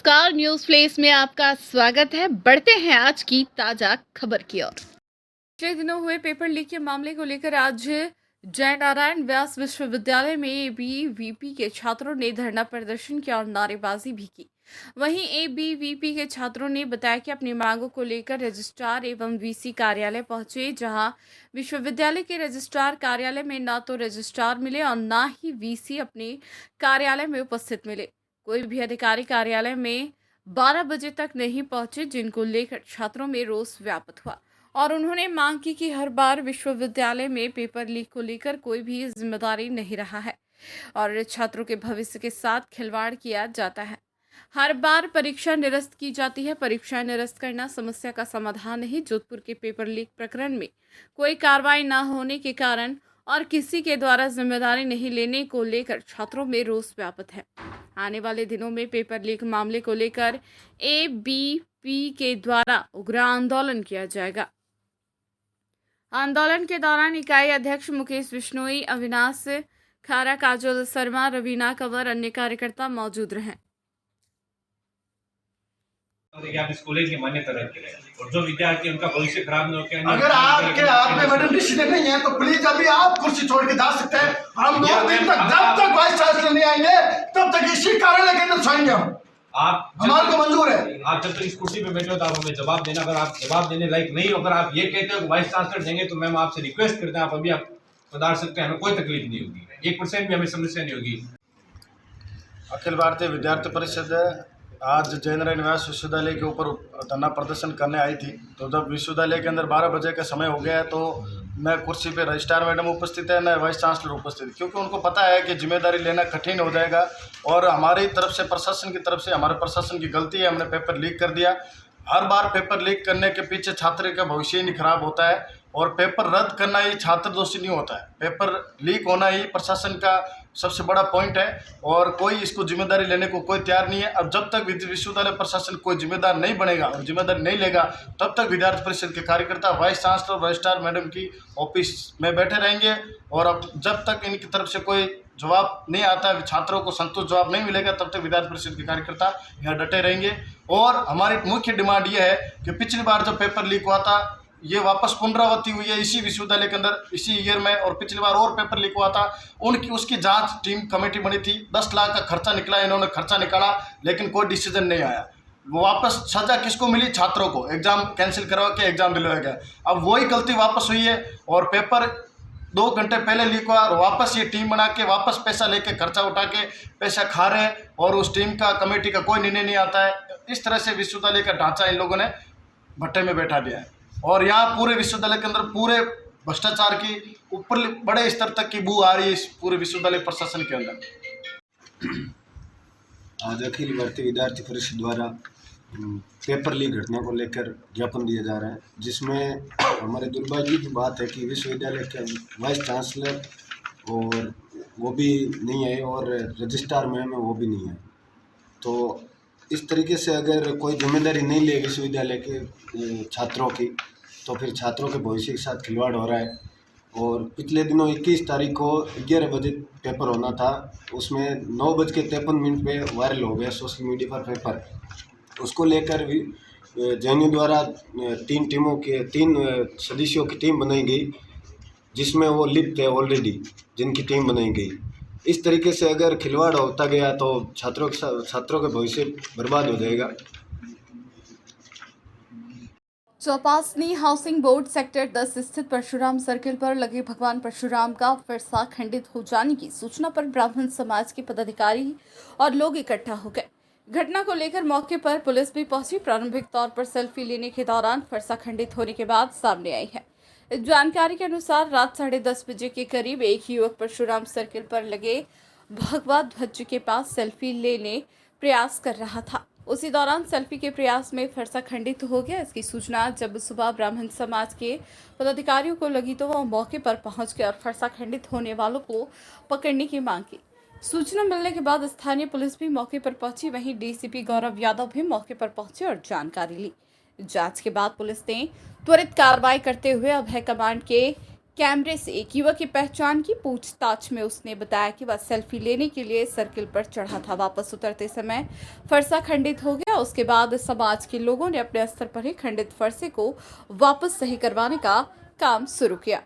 नमस्कार, news flesh में आपका स्वागत है। बढ़ते हैं आज की ताजा खबर की ओर। पिछले दिनों हुए पेपर लीक के मामले को लेकर आज जयनारायण व्यास विश्वविद्यालय में एबीवीपी के छात्रों ने धरना प्रदर्शन किया और नारेबाजी भी की। वहीं एबीवीपी के छात्रों ने बताया कि अपनी मांगों को लेकर रजिस्ट्रार एवं वीसी कार्यालय पहुंचे, जहां विश्वविद्यालय के रजिस्ट्रार कार्यालय में न तो रजिस्ट्रार मिले और न ही वीसी अपने कार्यालय में उपस्थित मिले। कोई भी अधिकारी कार्यालय में 12 बजे तक नहीं पहुंचे, जिनको लेकर छात्रों में रोष व्याप्त हुआ और उन्होंने मांग की कि हर बार विश्वविद्यालय में पेपर लीक को लेकर कोई भी जिम्मेदारी नहीं रहा है और छात्रों के भविष्य के साथ खिलवाड़ किया जाता है। हर बार परीक्षा निरस्त की जाती है। परीक्षा निरस्त करना समस्या का समाधान नहीं। जोधपुर के पेपर लीक प्रकरण में कोई कार्रवाई न होने के कारण और किसी के द्वारा जिम्मेदारी नहीं लेने को लेकर छात्रों में रोष व्याप्त है। आने वाले दिनों में पेपर लीक मामले को लेकर एबीपी के द्वारा उग्र आंदोलन किया जाएगा। आंदोलन के दौरान इकाई अध्यक्ष मुकेश बिश्नोई, अविनाश खारा, काजल शर्मा, रवीना कंवर, अन्य कार्यकर्ता मौजूद रहे। आप इस कॉलेज की मान्यता रखते हैं और जो विद्यार्थी उनका भविष्य खराब न हो के अगर आपके हाथ में मैडम डिसीजन नहीं है तो प्लीज अभी आप कुर्सी छोड़ के जा सकते हैं। हम 2 दिन तक जब तक वाइस चांसलर नहीं आएंगे तब तक इसी कार्यालय के अंदर सोएंगे हम। आप हमारे को मंजूर है। आप जब तक इस कुर्सी पे बैठे हो तो आप हमें जवाब देना। अगर आप जवाब देने लायक नहीं हो, अगर आप ये कहते हो कि वाइस चांसलर देंगे, तो मैम आपसे रिक्वेस्ट करते हैं आप अभी आप पधार सकते हैं। हमें कोई तकलीफ नहीं होगी, 1% भी हमें समस्या नहीं होगी। अखिल भारतीय विद्यार्थी परिषद आज जयनारायण व्यास विश्वविद्यालय के ऊपर धरना प्रदर्शन करने आई थी। तो जब विश्वविद्यालय के अंदर 12 बजे का समय हो गया है तो न कुर्सी पे रजिस्ट्रार मैडम उपस्थित है, न वाइस चांसलर उपस्थित है, क्योंकि उनको पता है कि जिम्मेदारी लेना कठिन हो जाएगा। और हमारी तरफ से, प्रशासन की तरफ से, हमारे प्रशासन की गलती है, हमने पेपर लीक कर दिया। हर बार पेपर लीक करने के पीछे छात्र का भविष्य ही नहीं खराब होता है और पेपर रद्द करना ही छात्र दोषी नहीं होता है। पेपर लीक होना ही प्रशासन का सबसे बड़ा पॉइंट है और कोई इसको जिम्मेदारी लेने को कोई तैयार नहीं है। अब जब तक विश्वविद्यालय प्रशासन कोई जिम्मेदार नहीं बनेगा और जिम्मेदारी नहीं लेगा तब तक विद्यार्थी परिषद के कार्यकर्ता वाइस चांसलर रजिस्ट्रार मैडम की ऑफिस में बैठे रहेंगे। और अब जब तक इनकी तरफ से कोई जवाब नहीं आता, छात्रों को संतुष्ट जवाब नहीं मिलेगा, तब तक विद्यार्थी परिषद के कार्यकर्ता यहाँ डटे रहेंगे। और हमारी मुख्य डिमांड ये है कि पिछली बार जब पेपर लीक हुआ था, ये वापस पुनरावृत्ति हुई है इसी विश्वविद्यालय के अंदर इसी ईयर में, और पिछली बार और पेपर लीक हुआ था, उसकी जांच टीम कमेटी बनी थी। 10 लाख का खर्चा निकला, इन्होंने खर्चा निकाला लेकिन कोई डिसीजन नहीं आया। वापस सजा किसको मिली? छात्रों को। एग्जाम कैंसिल करवा के एग्जाम दिलवाया गया। अब वही गलती वापस हुई है और पेपर 2 घंटे पहले लीक हुआ और वापस ये टीम बना के वापस पैसा लेके, खर्चा उठा के पैसा खा रहे हैं और उस टीम का, कमेटी का कोई निर्णय नहीं आता है। इस तरह से विश्वविद्यालय का ढांचा इन लोगों ने भट्टे में बैठा दिया है और यहाँ पूरे विश्वविद्यालय के अंदर पूरे भ्रष्टाचार की ऊपर बड़े स्तर तक की बू आ रही है इस पूरे विश्वविद्यालय प्रशासन के अंदर। आज अखिल भारतीय विद्यार्थी परिषद द्वारा पेपर लीक घटना को लेकर ज्ञापन दिया जा रहा है, जिसमें हमारे दुर्भाग्य की बात है कि विश्वविद्यालय के वाइस चांसलर और वो भी नहीं है और रजिस्ट्रार मैम है वो भी नहीं है। तो इस तरीके से अगर कोई जिम्मेदारी नहीं ले विश्वविद्यालय के छात्रों की, तो फिर छात्रों के भविष्य के साथ खिलवाड़ हो रहा है। और पिछले दिनों 21 तारीख को 11 बजे पेपर होना था, उसमें 9:53 पे वायरल हो गया सोशल मीडिया पर पेपर। उसको लेकर भी जेएनयू द्वारा 3 सदस्यों की टीम बनाई गई, जिसमें वो लिप्त है ऑलरेडी, जिनकी टीम बनाई गई। इस तरीके से अगर खिलवाड़ होता गया तो छात्रों का भविष्य बर्बाद हो जाएगा। चौपासनी हाउसिंग बोर्ड सेक्टर 10 स्थित परशुराम सर्किल पर लगे भगवान परशुराम का फरसा खंडित हो जाने की सूचना पर ब्राह्मण समाज के पदाधिकारी और लोग इकट्ठा हो गए। घटना को लेकर मौके पर पुलिस भी पहुंची। प्रारंभिक तौर पर सेल्फी लेने के दौरान फरसा खंडित होने के बाद सामने आई है। इस जानकारी के अनुसार रात 10:30 बजे के करीब एक युवक परशुराम सर्किल पर लगे भगवा ध्वज के पास सेल्फी लेने प्रयास कर रहा था। उसी दौरान सेल्फी के प्रयास में फरसा खंडित हो गया। इसकी सूचना जब सुबह ब्राह्मण समाज के पदाधिकारियों को लगी तो वह मौके पर पहुंच गए और फरसा खंडित होने वालों को पकड़ने की मांग की। सूचना मिलने के बाद स्थानीय पुलिस भी मौके पर पहुंची। वहीं डीसीपी गौरव यादव भी मौके पर पहुंचे और जानकारी ली। जांच के बाद पुलिस ने त्वरित कार्रवाई करते हुए अभय कमांड के कैमरे से एक युवक की पहचान की। पूछताछ में उसने बताया कि वह सेल्फी लेने के लिए सर्किल पर चढ़ा था। वापस उतरते समय फरसा खंडित हो गया। उसके बाद समाज के लोगों ने अपने स्तर पर ही खंडित फरसे को वापस सही करवाने का काम शुरू किया।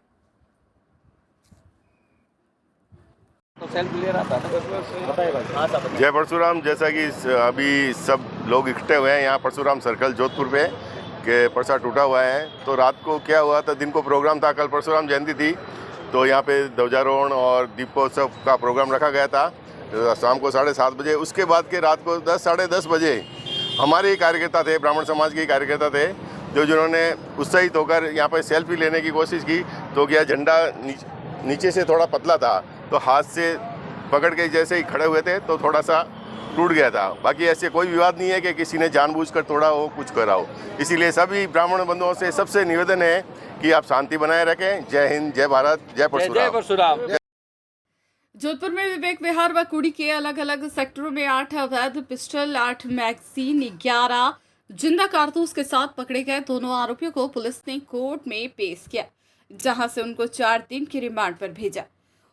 जय परशुराम। जैसा कि अभी सब लोग इकट्ठे हुए हैं यहाँ परशुराम सर्कल जोधपुर पे के परसा टूटा हुआ है। तो रात को क्या हुआ था, दिन को प्रोग्राम था, कल परशुराम जयंती थी, तो यहाँ पे ध्वजारोहण और दीपोत्सव का प्रोग्राम रखा गया था शाम को 7:30 बजे। उसके बाद के रात को 10 साढ़े 10 बजे हमारे ही कार्यकर्ता थे, ब्राह्मण समाज के ही कार्यकर्ता थे, जिन्होंने उत्साहित होकर यहाँ पर सेल्फी लेने की कोशिश की। तो क्या झंडा नीचे से थोड़ा पतला था, तो हाथ से पकड़ के जैसे ही खड़े हुए थे तो थोड़ा सा टूट गया था। बाकी ऐसे कोई विवाद नहीं है कि किसी ने जानबूझकर तोड़ा हो, कुछ करा हो। इसीलिए सभी ब्राह्मण बंधुओं से सबसे निवेदन है कि आप शांति बनाए रखें। जय हिंद, जय भारत, जय परशुराम। जोधपुर में विवेक विहार व कुड़ी के अलग अलग सेक्टरों में 8 अवैध पिस्टल, 8 मैगजीन, 11 जिंदा कारतूस के साथ पकड़े गए दोनों आरोपियों को पुलिस ने कोर्ट में पेश किया, जहां से उनको 4 दिन की रिमांड पर भेजा।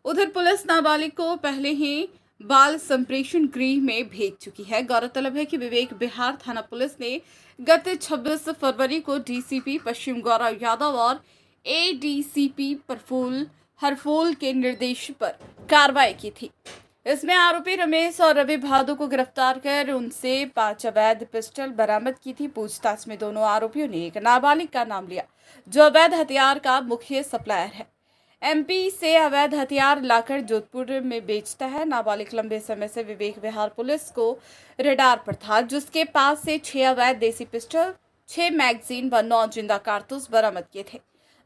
उधर पुलिस नाबालिग को पहले ही बाल संप्रेषण गृह में भेज चुकी है। गौरतलब है कि विवेक विहार थाना पुलिस ने गत 26 फरवरी को डीसीपी पश्चिम गौरव यादव और एडीसीपी प्रफुल्ल हरफोल के निर्देश पर कार्रवाई की थी। इसमें आरोपी रमेश और रवि भादु को गिरफ्तार कर उनसे 5 अवैध पिस्टल बरामद की थी। पूछताछ में दोनों आरोपियों ने एक नाबालिग का नाम लिया, जो अवैध हथियार का मुख्य सप्लायर है। एमपी से अवैध हथियार लाकर जोधपुर में बेचता है। नाबालिग लंबे समय से विवेक विहार पुलिस को रडार पर था, जिसके पास से 6 अवैध देसी पिस्टल, 6 मैगजीन व 9 जिंदा कारतूस बरामद किए थे।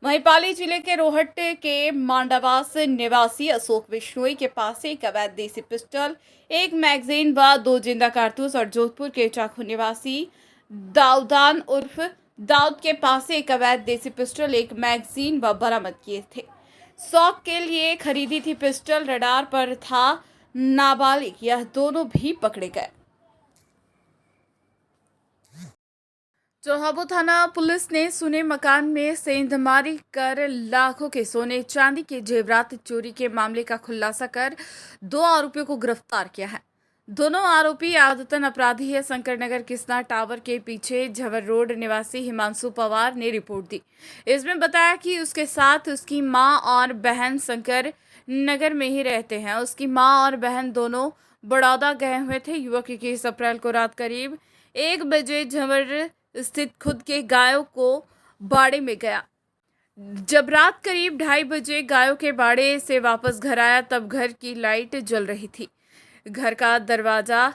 वहीं पाली जिले के रोहट के मांडावास निवासी अशोक बिश्नोई के पास से 1 अवैध देसी पिस्टल, 1 मैगजीन व 2 जिंदा कारतूस और जोधपुर के चाकू निवासी दाऊदान उर्फ दाऊद के पास से 1 अवैध देसी पिस्टल, 1 मैगजीन व बरामद किए थे। शौक के लिए खरीदी थी पिस्टल, रडार पर था नाबालिग, यह दोनों भी पकड़े गए। चौहाबो थाना पुलिस ने सुने मकान में सेंधमारी कर लाखों के सोने चांदी के जेवरात चोरी के मामले का खुलासा कर 2 आरोपियों को गिरफ्तार किया है। दोनों आरोपी आदतन अपराधी है। शंकरनगर किस्ना टावर के पीछे झवर रोड निवासी हिमांशु पवार ने रिपोर्ट दी। इसमें बताया कि उसके साथ उसकी मां और बहन शंकर नगर में ही रहते हैं। उसकी मां और बहन दोनों बड़ौदा गए हुए थे। युवक 21 अप्रैल को रात करीब 1 बजे झवर स्थित खुद के गायों को बाड़े में गया। जब रात करीब 2:30 बजे गायों के बाड़े से वापस घर आया, तब घर की लाइट जल रही थी। घर का दरवाजा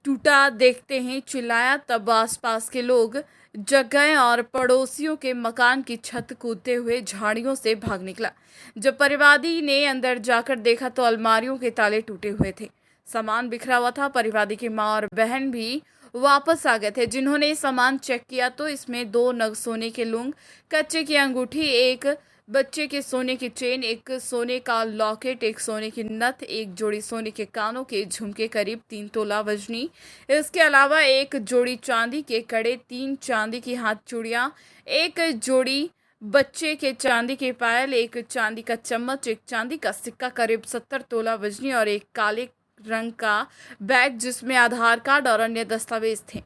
टूटा देखते ही चिल्लाया, तब आसपास के लोग जग गए और पड़ोसियों के मकान की छत कूदते हुए झाड़ियों से भाग निकला। जब परिवादी ने अंदर जाकर देखा तो अलमारियों के ताले टूटे हुए थे, सामान बिखरा हुआ था। परिवादी की मां और बहन भी वापस आ गए थे। जिन्होंने सामान चेक किया तो इसमें 2 नग सोने के लूंग, कच्चे की अंगूठी, 1 बच्चे के सोने की चेन, 1 सोने का लॉकेट, 1 सोने की नथ, 1 जोड़ी सोने के कानों के झुमके करीब 3 तोला वजनी। इसके अलावा 1 जोड़ी चांदी के कड़े, 3 चांदी की हाथ चूड़ियां, 1 जोड़ी बच्चे के चांदी के पायल, 1 चांदी का चम्मच, 1 चांदी का सिक्का करीब 70 तोला वजनी और 1 काले रंग का बैग जिसमें आधार कार्ड और अन्य दस्तावेज थे।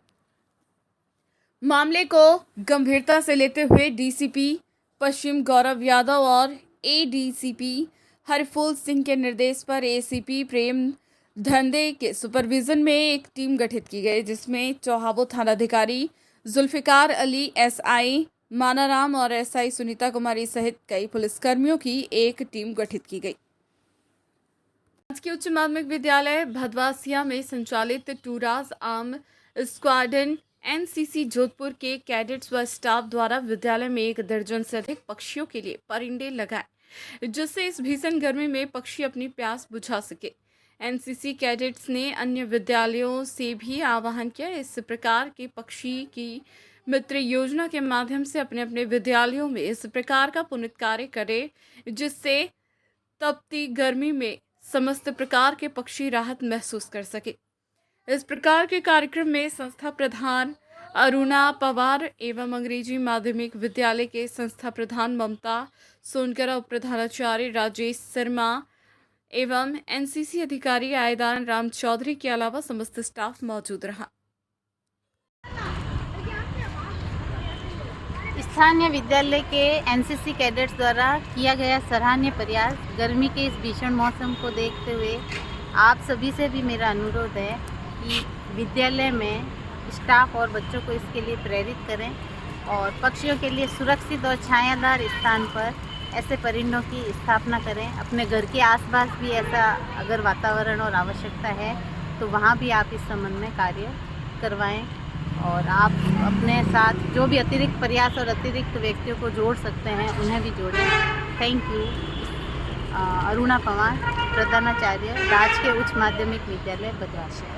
मामले को गंभीरता से लेते हुए डीसीपी पश्चिम गौरव यादव और एडीसीपी हरफोल सिंह के निर्देश पर एसीपी प्रेम धंधे के सुपरविजन में एक टीम गठित की गई, जिसमें चौहाबो थानाधिकारी जुल्फिकार अली, एसआई मानाराम और एसआई सुनीता कुमारी सहित कई पुलिसकर्मियों की एक टीम गठित की गई। राजकीय उच्च माध्यमिक विद्यालय भदवासिया में संचालित टूराज आर्म स्क्वाड्रन एनसीसी जोधपुर के कैडेट्स व स्टाफ द्वारा विद्यालय में 1 दर्जन से अधिक पक्षियों के लिए परिंदे लगाए, जिससे इस भीषण गर्मी में पक्षी अपनी प्यास बुझा सके। एनसीसी कैडेट्स ने अन्य विद्यालयों से भी आह्वान किया इस प्रकार के पक्षी की मित्र योजना के माध्यम से अपने अपने विद्यालयों में इस प्रकार का पुनित कार्य करे, जिससे तपती गर्मी में समस्त प्रकार के पक्षी राहत महसूस कर सके। इस प्रकार के कार्यक्रम में संस्था प्रधान अरुणा पवार एवं अंग्रेजी माध्यमिक विद्यालय के संस्था प्रधान ममता सोनकर, उप प्रधानाचार्य राजेश शर्मा एवं एनसीसी अधिकारी आयदान राम चौधरी के अलावा समस्त स्टाफ मौजूद रहा। स्थानीय विद्यालय के एनसीसी कैडेट्स द्वारा किया गया सराहनीय प्रयास गर्मी के इस भीषण मौसम को देखते हुए आप सभी से भी मेरा अनुरोध है कि विद्यालय में स्टाफ और बच्चों को इसके लिए प्रेरित करें और पक्षियों के लिए सुरक्षित और छायादार स्थान पर ऐसे परिंदों की स्थापना करें। अपने घर के आसपास भी ऐसा अगर वातावरण और आवश्यकता है तो वहाँ भी आप इस संबंध में कार्य करवाएं और आप अपने साथ जो भी अतिरिक्त प्रयास और अतिरिक्त व्यक्तियों को जोड़ सकते हैं उन्हें भी जोड़ें। Thank you. अरुणा पवार, प्रधानाचार्य, राजकीय उच्च माध्यमिक विद्यालय भद्राशय।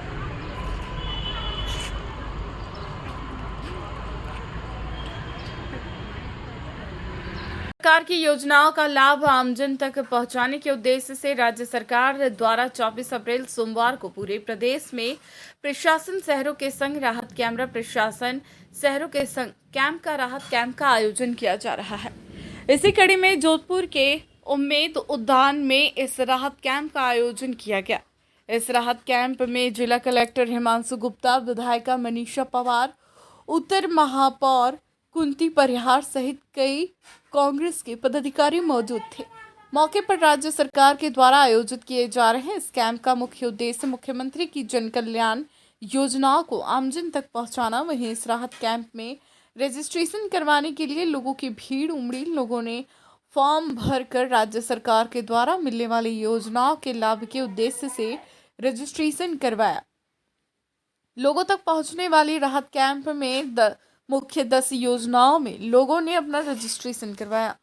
सरकार की योजनाओं का लाभ आमजन तक पहुंचाने के उद्देश्य से राज्य सरकार द्वारा 24 अप्रैल सोमवार को पूरे प्रदेश में प्रशासन शहरों के संग राहत कैमरा प्रशासन शहरों के संग कैंप का राहत कैंप का आयोजन किया जा रहा है। इसी कड़ी में जोधपुर के उम्मेद उद्यान में इस राहत कैंप का आयोजन किया गया। इस राहत कैंप में जिला कलेक्टर हिमांशु गुप्ता, विधायिका मनीषा पवार, उत्तर महापौर कुंती परिहार सहित कई कांग्रेस के पदाधिकारी मौजूद थे। मौके पर राज्य सरकार के द्वारा आयोजित किए जा रहे इस कैंप का मुख्य उद्देश्य मुख्यमंत्री की जन कल्याण योजनाओं को आमजन तक पहुंचाना। वहीं इस राहत कैंप में रजिस्ट्रेशन करवाने के लिए लोगों की भीड़ उमड़ी। लोगों ने फॉर्म भरकर राज्य सरकार के द्वारा मिलने वाली योजनाओं के लाभ के उद्देश्य से रजिस्ट्रेशन करवाया। लोगों तक पहुंचने वाली राहत कैंप में मुख्य 10 योजनाओं में लोगों ने अपना रजिस्ट्रेशन करवाया।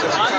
क्या